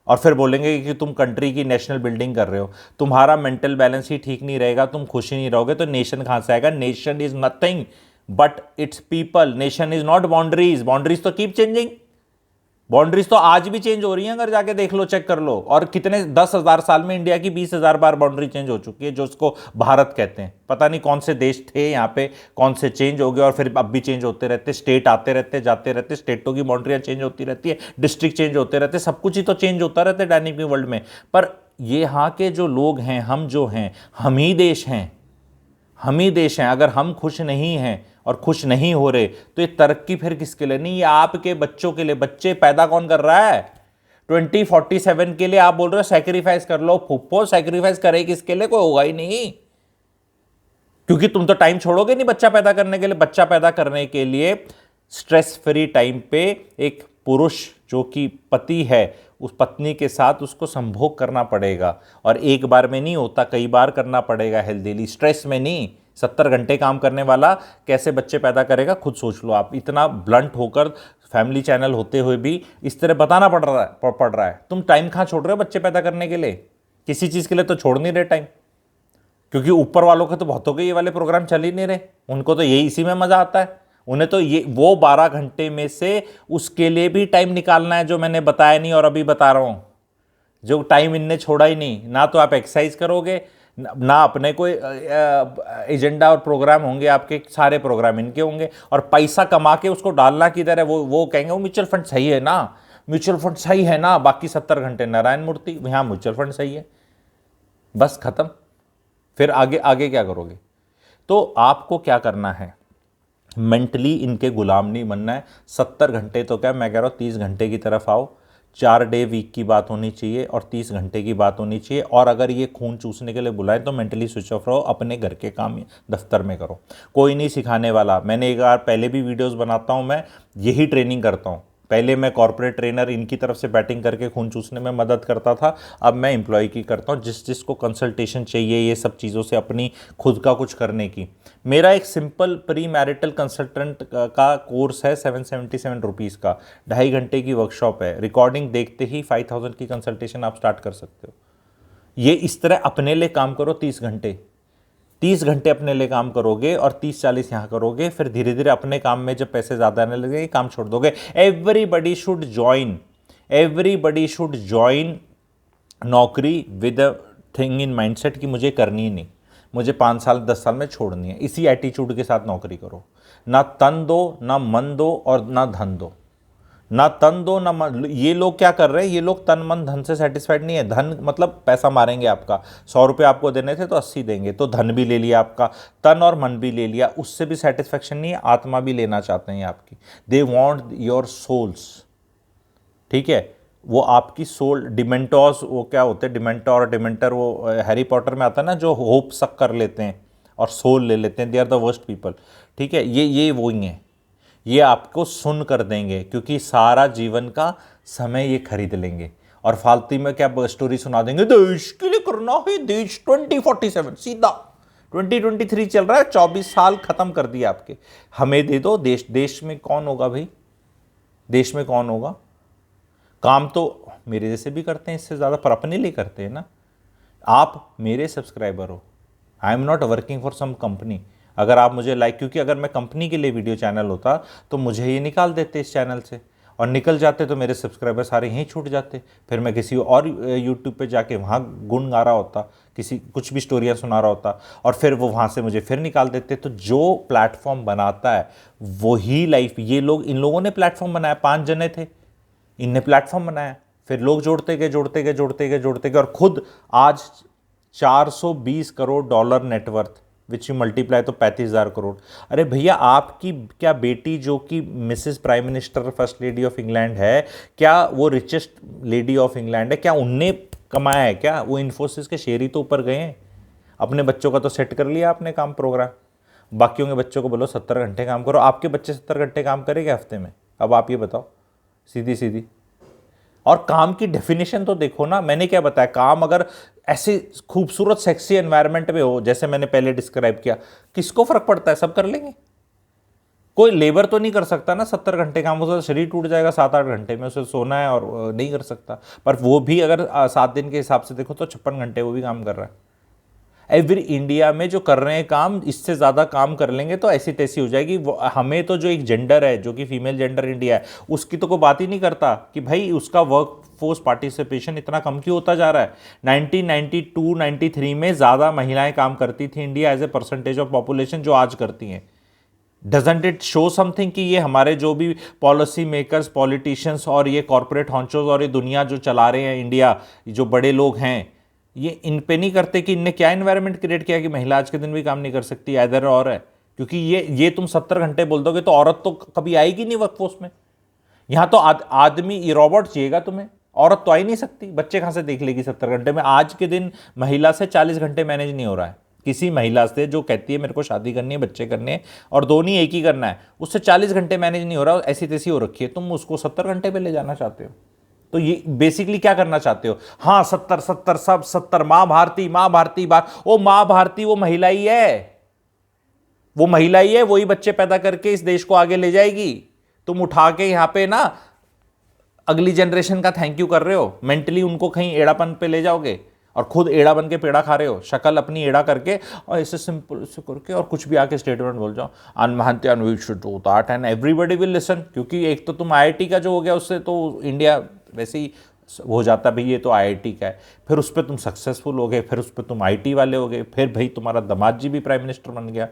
और फिर बोलेंगे कि तुम कंट्री की नेशनल बिल्डिंग कर रहे हो, तुम्हारा मेंटल बैलेंस ही ठीक नहीं रहेगा, तुम खुश ही नहीं रहोगे, तो नेशन कहाँ से आएगा? Nation is nothing but it's people. Nation is not boundaries, boundaries तो कीप चेंजिंग, बाउंड्रीज तो आज भी चेंज हो रही हैं, अगर जाके देख लो, चेक कर लो। और कितने 10,000 साल में इंडिया की 20,000 बार बाउंड्री चेंज हो चुकी है, जो उसको भारत कहते हैं। पता नहीं कौन से देश थे यहाँ पे, कौन से चेंज हो गए और फिर अब भी चेंज होते रहते, स्टेट आते रहते जाते रहते, स्टेटों की बाउंड्रियाँ चेंज होती रहती है, डिस्ट्रिक्ट चेंज होते रहते, सब कुछ ही तो चेंज होता रहता है डायनेमिक वर्ल्ड में। पर ये यहाँ के जो लोग हैं, हम जो हैं, हम ही देश हैं, हम ही देश हैं। अगर हम खुश नहीं हैं और खुश नहीं हो रहे तो ये तरक्की फिर किसके लिए? नहीं, ये आपके बच्चों के लिए। बच्चे पैदा कौन कर रहा है? 2047 के लिए आप बोल रहे हो सैक्रिफाइस कर लो। फुप्पो सैक्रिफाइस करे किसके लिए? कोई होगा ही नहीं, क्योंकि तुम तो टाइम छोड़ोगे नहीं बच्चा पैदा करने के लिए। बच्चा पैदा करने के लिए स्ट्रेस फ्री टाइम पे एक पुरुष जो कि पति है, उस पत्नी के साथ उसको संभोग करना पड़ेगा और एक बार में नहीं होता, कई बार करना पड़ेगा हेल्दीली, स्ट्रेस में नहीं। 70 घंटे काम करने वाला कैसे बच्चे पैदा करेगा? खुद सोच लो आप। इतना ब्लंट होकर फैमिली चैनल होते हुए भी इस तरह बताना पड़ रहा है। तुम टाइम कहाँ छोड़ रहे हो बच्चे पैदा करने के लिए? किसी चीज़ के लिए तो छोड़ नहीं रहे टाइम, क्योंकि ऊपर वालों के तो बहुतों के ये वाले प्रोग्राम चल ही नहीं रहे। उनको तो यही इसी में मज़ा आता है। उन्हें तो ये वो 12 घंटे में से उसके लिए भी टाइम निकालना है जो मैंने बताया नहीं और अभी बता रहा हूँ, जो टाइम इनने छोड़ा ही नहीं। ना तो आप एक्सरसाइज करोगे, ना अपने कोई एजेंडा और प्रोग्राम होंगे, आपके सारे प्रोग्राम इनके होंगे। और पैसा कमा के उसको डालना किधर है? वो कहेंगे वो म्यूचुअल फंड सही है ना, म्यूचुअल फंड सही है ना, बाकी 70 घंटे नारायण मूर्ति, यहाँ म्यूचुअल फंड सही है, बस खत्म। फिर आगे आगे क्या करोगे? तो आपको क्या करना है? मेंटली इनके गुलाम नहीं बनना है। 70 घंटे तो क्या, मैं कह रहा हूँ 30 घंटे की तरफ आओ। 4 डे वीक की बात होनी चाहिए और 30 घंटे की बात होनी चाहिए। और अगर ये खून चूसने के लिए बुलाएं तो मेंटली स्विच ऑफ रहो, अपने घर के काम दफ्तर में करो। कोई नहीं सिखाने वाला। मैंने एक बार पहले भी वीडियोस बनाता हूँ, मैं यही ट्रेनिंग करता हूँ। पहले मैं कॉर्पोरेट ट्रेनर इनकी तरफ से बैटिंग करके खून चूसने में मदद करता था, अब मैं एम्प्लॉय की करता हूँ। जिसको कंसल्टेशन चाहिए ये सब चीज़ों से अपनी खुद का कुछ करने की, मेरा एक सिंपल प्री मैरिटल कंसल्टेंट का कोर्स है 777 रुपीज़ का, 2.5 घंटे की वर्कशॉप है। रिकॉर्डिंग देखते ही 5000 की कंसल्टेशन आप स्टार्ट कर सकते हो। ये इस तरह अपने लिए काम करो। 30 घंटे अपने लिए काम करोगे और 30-40 यहाँ करोगे, फिर धीरे धीरे अपने काम में जब पैसे ज़्यादा आने लगेंगे काम छोड़ दोगे। एवरीबडी शुड ज्वाइन नौकरी with a thing in mindset कि मुझे करनी ही नहीं, मुझे 5 साल 10 साल में छोड़नी है। इसी एटीट्यूड के साथ नौकरी करो। ना तन दो, ना मन दो और ना धन दो। ना तन दो ना मन। ये लोग क्या कर रहे हैं? ये लोग तन मन धन से सेटिस्फाइड नहीं है। धन मतलब पैसा मारेंगे आपका, 100 रुपये आपको देने थे तो 80 देंगे, तो धन भी ले लिया आपका, तन और मन भी ले लिया, उससे भी सेटिस्फैक्शन नहीं है, आत्मा भी लेना चाहते हैं आपकी। दे वॉन्ट योर सोल्स, ठीक है? वो आपकी सोल, डिमेंटोर्स, वो क्या होते हैं डिमेंटर, वो हैरी पॉटर में आता है ना, जो होप सक कर लेते हैं और सोल ले लेते हैं। They are the worst people, ठीक है? ये वो ही हैं। ये आपको सुन कर देंगे क्योंकि सारा जीवन का समय ये खरीद लेंगे और फालतू में क्या स्टोरी सुना देंगे, देश के लिए करना है, देश 2047, सीधा 2023 चल रहा है, 24 साल खत्म कर दिया आपके। हमें दे दो देश। देश में कौन होगा भाई? देश में कौन होगा? काम तो मेरे जैसे भी करते हैं इससे ज़्यादा, पर अपने लिए करते हैं ना। आप मेरे सब्सक्राइबर हो, I am not working for some company. अगर आप मुझे क्योंकि अगर मैं कंपनी के लिए वीडियो चैनल होता तो मुझे ये निकाल देते इस चैनल से, और निकल जाते तो मेरे सब्सक्राइबर सारे यहीं छूट जाते। फिर मैं किसी और यूट्यूब पे जाके वहाँ गुण गा रहा होता, किसी कुछ भी स्टोरियाँ सुना रहा होता, और फिर वो वहाँ से मुझे फिर निकाल देते। तो जो प्लेटफॉर्म बनाता है वही लाइफ। इन लोगों ने प्लेटफॉर्म बनाया, 5 जने थे, इनने प्लेटफॉर्म बनाया, फिर लोग जोड़ते गए और खुद आज $420 crore net worth which you multiply तो 35,000 करोड़। अरे भैया, आपकी क्या बेटी जो कि Mrs prime minister first lady of England है, क्या वो रिचेस्ट लेडी ऑफ इंग्लैंड है, क्या उनने कमाया है? क्या वो इन्फोसिस के शेयर ही तो ऊपर गए हैं? अपने बच्चों का तो सेट कर लिया आपने काम प्रोग्राम, बाकियों के बच्चों को बोलो 70 घंटे काम करो। आपके बच्चे 70 घंटे काम करेंगे हफ्ते में? अब आप ये बताओ सीधी सीधी। और काम की डेफिनेशन तो देखो ना, मैंने क्या बताया, काम अगर ऐसे खूबसूरत सेक्सी एनवायरनमेंट में हो जैसे मैंने पहले डिस्क्राइब किया, किसको फर्क पड़ता है, सब कर लेंगे। कोई लेबर तो नहीं कर सकता ना 70 घंटे काम, उसका शरीर टूट जाएगा 7-8 घंटे में, उसे सोना है और नहीं कर सकता। पर वो भी अगर 7 दिन के हिसाब से देखो तो 56 घंटे वो भी काम कर रहा है। एवरी इंडिया में जो कर रहे हैं काम, इससे ज़्यादा काम कर लेंगे तो ऐसी तैसी हो जाएगी। हमें तो जो एक जेंडर है, जो कि फीमेल जेंडर इंडिया है, उसकी तो कोई बात ही नहीं करता कि भाई उसका वर्क फोर्स पार्टिसिपेशन इतना कम क्यों होता जा रहा है। 1992-93 में ज़्यादा महिलाएं काम करती थी India as a percentage of population जो आज करती हैं। डजेंट इट शो समथिंग कि ये हमारे जो भी पॉलिसी मेकर्स, पॉलिटिशियंस और ये कॉर्पोरेट हॉन्चोज और ये दुनिया जो चला रहे हैं इंडिया, जो बड़े लोग हैं, ये इन पे नहीं करते कि इनने क्या एनवायरनमेंट क्रिएट किया कि महिला आज के दिन भी काम नहीं कर सकती, इधर और है। क्योंकि ये तुम 70 घंटे बोल दोगे तो औरत तो कभी आएगी नहीं वर्कफोर्स में। यहां तो आदमी, ये रोबोट चाहिएगा तुम्हें, औरत तो आ ही नहीं सकती। बच्चे कहां से देख लेगी 70 घंटे में? आज के दिन महिला से 40 घंटे मैनेज नहीं हो रहा है। किसी महिला से जो कहती है मेरे को शादी करनी है, बच्चे करने हैं और दोनों एक ही करना है, उससे 40 घंटे मैनेज नहीं हो रहा, ऐसी तैसी हो रखी है। तुम उसको 70 घंटे पे ले जाना चाहते हो, तो ये बेसिकली क्या करना चाहते हो? हाँ 70 सब 70, माँ भारती माँ भारती बात। ओ माँ भारती वो महिला ही है, वो महिला ही है, वही बच्चे पैदा करके इस देश को आगे ले जाएगी। तुम उठा के यहां पे ना अगली जनरेशन का थैंक यू कर रहे हो, मेंटली उनको कहीं एड़ापन पे ले जाओगे और खुद एड़ा बन के पेड़ा खा रहे हो। शक्ल अपनी एड़ा करके और ऐसे सिंपल से करके और कुछ भी आके स्टेटमेंट बोल जाओ, अनमहंत्यान we should do that and everybody will listen. क्योंकि एक तो तुम आईआईटी का जो हो गया, उससे तो इंडिया वैसे ही हो जाता, भाई ये तो आईआईटी का है, फिर उस पर तुम सक्सेसफुल हो गए, फिर उस पर तुम आईटी वाले हो गए, फिर भाई तुम्हारा दामाद जी भी प्राइम मिनिस्टर बन गया,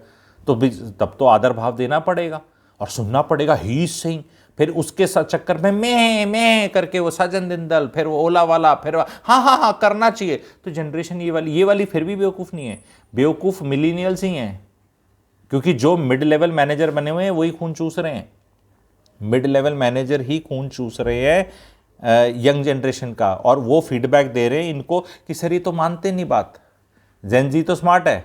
तो भी तब तो आदर भाव देना पड़ेगा और सुनना पड़ेगा ही सिंह। फिर उसके चक्कर में मैं करके वो सजन दिंदल, फिर वो ओला वाला, फिर हाँ हाँ हाँ करना चाहिए। तो जनरेशन ये वाली फिर भी बेवकूफ़ नहीं है, बेवकूफ़ मिलीनियल्स ही हैं। क्योंकि जो मिड लेवल मैनेजर बने हुए हैं वही खून चूस रहे हैं, मिड लेवल मैनेजर ही खून चूस रहे हैं यंग जनरेशन का, और वो फीडबैक दे रहे हैं इनको कि सर ये तो मानते नहीं बात, जेनजी तो स्मार्ट है।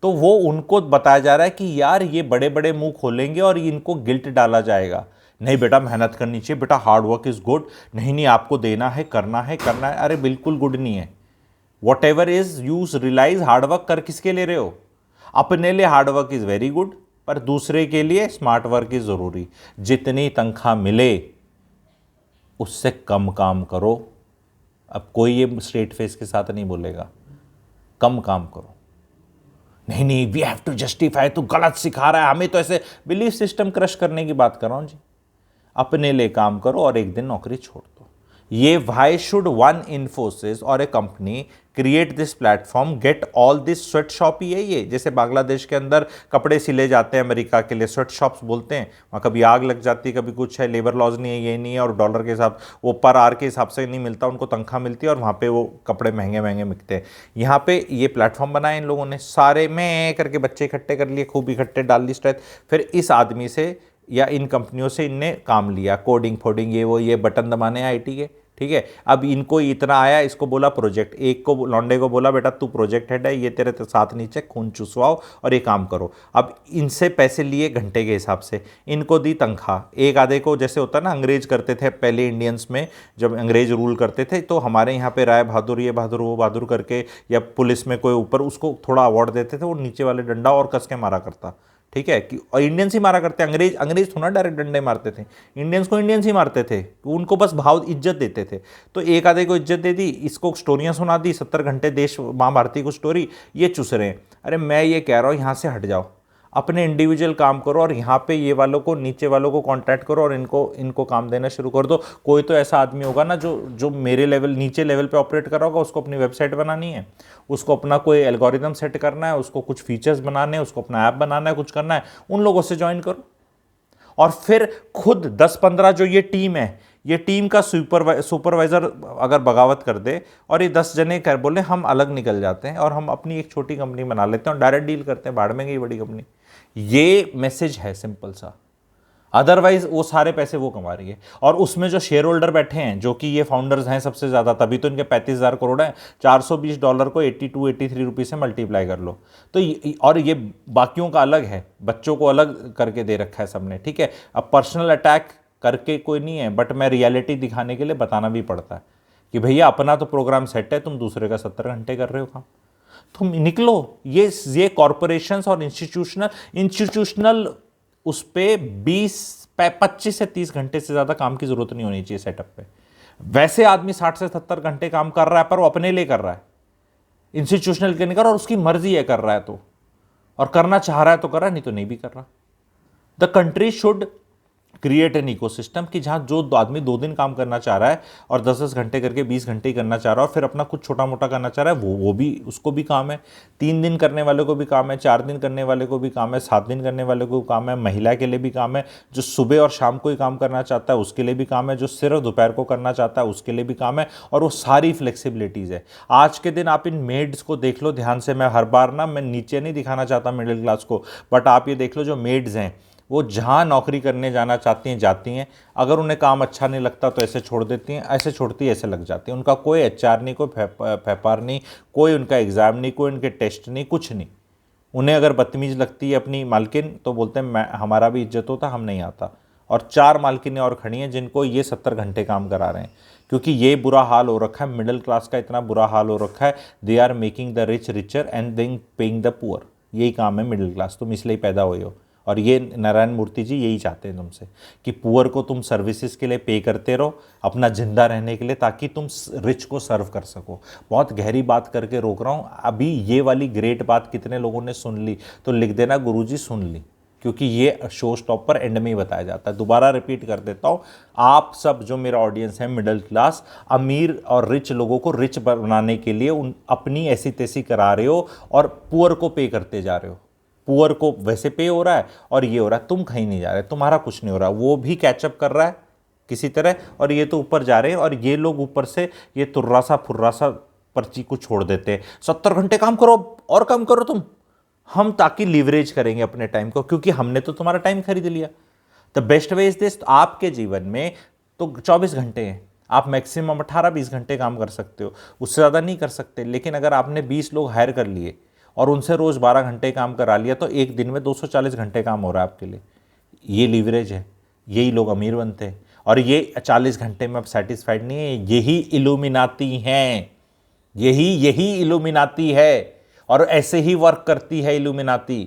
तो वो उनको बताया जा रहा है कि यार ये बड़े बड़े मुंह खोलेंगे और इनको गिल्ट डाला जाएगा, नहीं बेटा मेहनत करनी चाहिए, बेटा हार्ड वर्क इज गुड, नहीं नहीं आपको देना है, करना है करना है। अरे बिल्कुल गुड नहीं है। Whatever is use realise hard work कर किसके ले रहे हो? अपने लिए hard work is very good, पर दूसरे के लिए स्मार्ट वर्क इज जरूरी। जितनी तनख्वाह मिले उससे कम काम करो। अब कोई ये स्ट्रेट फेस के साथ नहीं बोलेगा कम काम करो, नहीं नहीं वी हैव टू जस्टिफाई, तो गलत सिखा रहा है हमें, तो ऐसे बिलीफ सिस्टम क्रश करने की बात कर रहा हूं जी। अपने लिए काम करो और एक दिन नौकरी छोड़ दो। ये व्हाई शुड वन इन्फोसिस और a company create this platform, get all this sweat shop ही है ये। जैसे बांग्लादेश के अंदर कपड़े सिले जाते हैं अमेरिका के लिए, स्वेट शॉप्स बोलते हैं, वहाँ कभी आग लग जाती है, कभी कुछ है, लेबर लॉज नहीं है, ये नहीं है, और डॉलर के हिसाब, वो पर आर के हिसाब से नहीं मिलता, उनको तनख्वाह मिलती है और वहाँ पे वो कपड़े महंगे महंगे बिकते हैं। यहाँ पे ये प्लेटफॉर्म बनाए इन लोगों ने, सारे में करके बच्चे इकट्ठे कर लिए, खूब इकट्ठे डाल दी स्ट्रेच, फिर इस आदमी से या इन कंपनियों से इनने काम लिया, कोडिंग फोडिंग ये वो, ये बटन दबाने आईटी के, ठीक है। अब इनको इतना आया, इसको बोला प्रोजेक्ट, एक को लौंडे को बोला बेटा तू प्रोजेक्ट हेड है, ये तेरे साथ नीचे खून चुसवाओ और ये काम करो। अब इनसे पैसे लिए घंटे के हिसाब से, इनको दी तनख्वाह। एक आधे को, जैसे होता है ना अंग्रेज करते थे पहले इंडियंस में, जब अंग्रेज रूल करते थे तो हमारे यहाँ पे राय बहादुर, ये बहादुर, वो बहादुर करके, या पुलिस में कोई ऊपर उसको थोड़ा अवार्ड देते थे, वो नीचे वाले डंडा और कस के मारा करता, ठीक है। कि और इंडियंस ही मारा करते, अंग्रेज थोड़ा डायरेक्ट डंडे मारते थे, इंडियंस को इंडियंस ही मारते थे, उनको बस भाव इज्जत देते थे। तो एक आधे को इज्जत दे दी, इसको स्टोरियां सुना दी, 70 घंटे देश माँ भारती को स्टोरी, ये चुस रहे हैं। अरे मैं ये कह रहा हूँ यहाँ से हट जाओ, अपने इंडिविजुअल काम करो और यहाँ पे ये वालों को, नीचे वालों को कांटेक्ट करो और इनको काम देना शुरू कर दो। कोई तो ऐसा आदमी होगा ना जो मेरे लेवल, नीचे लेवल पे ऑपरेट कर रहा होगा, उसको अपनी वेबसाइट बनानी है, उसको अपना कोई एल्गोरिदम सेट करना है, उसको कुछ फीचर्स बनाने हैं, उसको अपना ऐप बनाना है, कुछ करना है, उन लोगों से ज्वाइन करो। और फिर खुद 10-15 जो ये टीम है, ये टीम का सुपरवाइजर अगर बगावत कर दे और ये 10 जने कर बोले हम अलग निकल जाते हैं और हम अपनी एक छोटी कंपनी बना लेते हैं और डायरेक्ट डील करते हैं, बाढ़ में गई बड़ी कंपनी, ये मैसेज है सिंपल सा। अदरवाइज वो सारे पैसे वो कमा रही है और उसमें जो शेयर होल्डर बैठे हैं, जो कि ये फाउंडर्स हैं सबसे ज़्यादा, तभी तो इनके 35,000 करोड़ हैं। $420 को 82-83 रुपये से मल्टीप्लाई कर लो तो और ये बाकियों का अलग है, बच्चों को अलग करके दे रखा है सबने, ठीक है। अब पर्सनल अटैक करके कोई नहीं है, बट मैं रियलिटी दिखाने के लिए बताना भी पड़ता है कि भैया अपना तो प्रोग्राम सेट है, तुम दूसरे का 70 घंटे कर रहे हो काम, तुम निकलो। ये कॉरपोरेशंस और इंस्टीट्यूशनल उस पर 25 से 30 घंटे से ज़्यादा काम की ज़रूरत नहीं होनी चाहिए सेटअप पे। वैसे आदमी 60 से 70 घंटे काम कर रहा है, पर वो अपने लिए कर रहा है, इंस्टीट्यूशनल के नहीं कर रहा, और उसकी मर्जी है कर रहा है तो, और करना चाह रहा है तो कर रहा है, नहीं तो नहीं भी कर रहा। The country should create an ecosystem कि जहाँ जो आदमी 2 दिन काम करना चाह रहा है और 10-10 घंटे करके 20 घंटे ही करना चाह रहा है और फिर अपना कुछ छोटा मोटा करना चाह रहा है, वो भी, उसको भी काम है। 3 दिन करने वाले को भी काम है, 4 दिन करने वाले को भी काम है, 7 दिन करने वाले को भी काम है, महिला के लिए भी काम है, जो सुबह और शाम को ही काम करना चाहता है उसके लिए भी काम है, जो सिर्फ दोपहर को करना चाहता है उसके लिए भी काम है, और वो सारी फ्लेक्सिबिलिटीज़ है। आज के दिन आप इन मेड्स को देख लो ध्यान से, मैं हर बार ना, मैं नीचे नहीं दिखाना चाहता मिडिल क्लास को, बट आप ये देख लो जो मेड्स हैं वो जहाँ नौकरी करने जाना चाहती हैं जाती हैं, अगर उन्हें काम अच्छा नहीं लगता तो ऐसे छोड़ देती हैं, ऐसे छोड़ती ऐसे लग जाती हैं। उनका कोई एचआर नहीं, कोई फेपार नहीं, कोई उनका एग्ज़ाम नहीं, कोई उनके टेस्ट नहीं, कुछ नहीं। उन्हें अगर बदतमीज़ लगती है अपनी मालकिन तो बोलते हैं मैं, हमारा भी इज्जत होता, हम नहीं आता। और 4 मालकिनें और खड़ी हैं जिनको ये 70 घंटे काम करा रहे हैं, क्योंकि ये बुरा हाल हो रखा है, मिडिल क्लास का इतना बुरा हाल हो रखा है। They are making the rich richer and then paying the poor. यही काम है मिडिल क्लास, तुम इसलिए पैदा हुए हो। और ये नारायण मूर्ति जी यही चाहते हैं तुमसे कि पुअर को तुम सर्विसेज के लिए पे करते रहो अपना जिंदा रहने के लिए, ताकि तुम रिच को सर्व कर सको। बहुत गहरी बात करके रोक रहा हूँ। अभी ये वाली ग्रेट बात कितने लोगों ने सुन ली तो लिख देना गुरुजी सुन ली, क्योंकि ये शो स्टॉप पर एंड में ही बताया जाता है। दोबारा रिपीट कर देता हूँ, आप सब जो मेरा ऑडियंस है मिडिल क्लास, अमीर और रिच लोगों को रिच बनाने के लिए अपनी ऐसी तैसी करा रहे हो और पुअर को पे करते जा रहे हो। पुअर को वैसे पे हो रहा है और ये हो रहा है, तुम कहीं नहीं जा रहे, तुम्हारा कुछ नहीं हो रहा, वो भी कैचअप कर रहा है किसी तरह, और ये तो ऊपर जा रहे हैं। और ये लोग ऊपर से ये तुर्रा सा फुर्रा सा पर्ची को छोड़ देते हैं, 70 घंटे काम करो और काम करो तुम, हम ताकि लीवरेज करेंगे अपने टाइम को, क्योंकि हमने तो तुम्हारा टाइम खरीद लिया। The best way is this. आपके जीवन में तो 24 घंटे हैं, आप मैक्सिमम 18-20 घंटे काम कर सकते हो, उससे ज़्यादा नहीं कर सकते। लेकिन अगर आपने 20 लोग हायर कर लिए और उनसे रोज़ 12 घंटे काम करा लिया तो एक दिन में 240 घंटे काम हो रहा है आपके लिए। ये लीवरेज है, यही लोग अमीर बनते हैं। और ये 40 घंटे में आप सेटिस्फाइड नहीं है, यही इल्यूमिनाती हैं, यही इल्यूमिनाती है। और ऐसे ही वर्क करती है इल्यूमिनाती,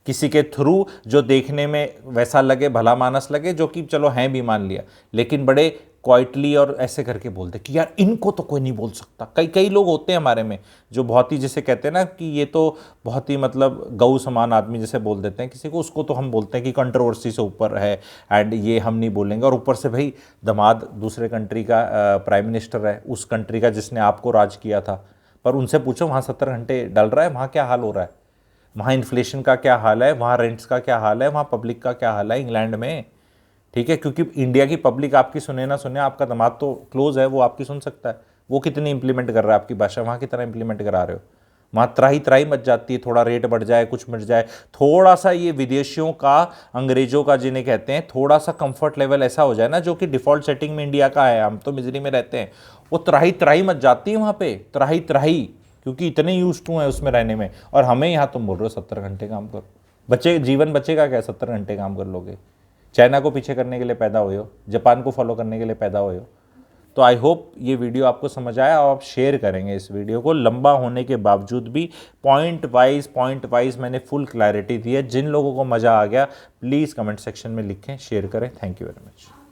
किसी के थ्रू जो देखने में वैसा लगे, भला मानस लगे, जो कि चलो हैं भी मान लिया, लेकिन बड़े क्वाइटली और ऐसे करके बोलते कि यार इनको तो कोई नहीं बोल सकता। कई लोग होते हैं हमारे में जो बहुत ही, जैसे कहते हैं ना कि ये तो बहुत ही मतलब गऊ समान आदमी जैसे बोल देते हैं किसी को, उसको तो हम बोलते हैं कि कंट्रोवर्सी से ऊपर है एंड ये हम नहीं बोलेंगे। और ऊपर से भाई दामाद दूसरे कंट्री का प्राइम मिनिस्टर है, उस कंट्री का जिसने आपको राज किया था, पर उनसे पूछो वहाँ 70 घंटे डल रहा है, वहाँ क्या हाल हो रहा है, वहाँ इन्फ्लेशन का क्या हाल है, वहाँ रेंट्स का क्या हाल है, वहाँ पब्लिक का क्या हाल है इंग्लैंड में, ठीक है। क्योंकि इंडिया की पब्लिक आपकी सुने ना सुने, आपका दामाद तो क्लोज है, वो आपकी सुन सकता है। वो कितनी इंप्लीमेंट कर रहा है आपकी भाषा, वहाँ की तरह इंप्लीमेंट करा रहे हो। वहाँ त्राही त्राही मच जाती है, थोड़ा रेट बढ़ जाए, कुछ मिट जाए, थोड़ा सा ये विदेशियों का, अंग्रेजों का जिन्हें कहते हैं, थोड़ा सा कंफर्ट लेवल ऐसा हो जाए ना, जो कि डिफॉल्ट सेटिंग में इंडिया का है, हम तो मिजरी में रहते हैं, वो त्राही त्राही मच जाती है वहाँ पे, त्राही त्राही, क्योंकि इतने यूज टू हैं उसमें रहने में। और हमें यहाँ तुम बोल रहे हो 70 घंटे काम करो, जीवन बचेगा क्या 70 घंटे काम कर लोगे? चाइना को पीछे करने के लिए पैदा हुए हो, जापान को फॉलो करने के लिए पैदा हुए हो। तो आई होप ये वीडियो आपको समझ आया और आप शेयर करेंगे इस वीडियो को। लंबा होने के बावजूद भी पॉइंट वाइज मैंने फुल क्लैरिटी दी है। जिन लोगों को मज़ा आ गया प्लीज़ कमेंट सेक्शन में लिखें, शेयर करें। Thank you very much.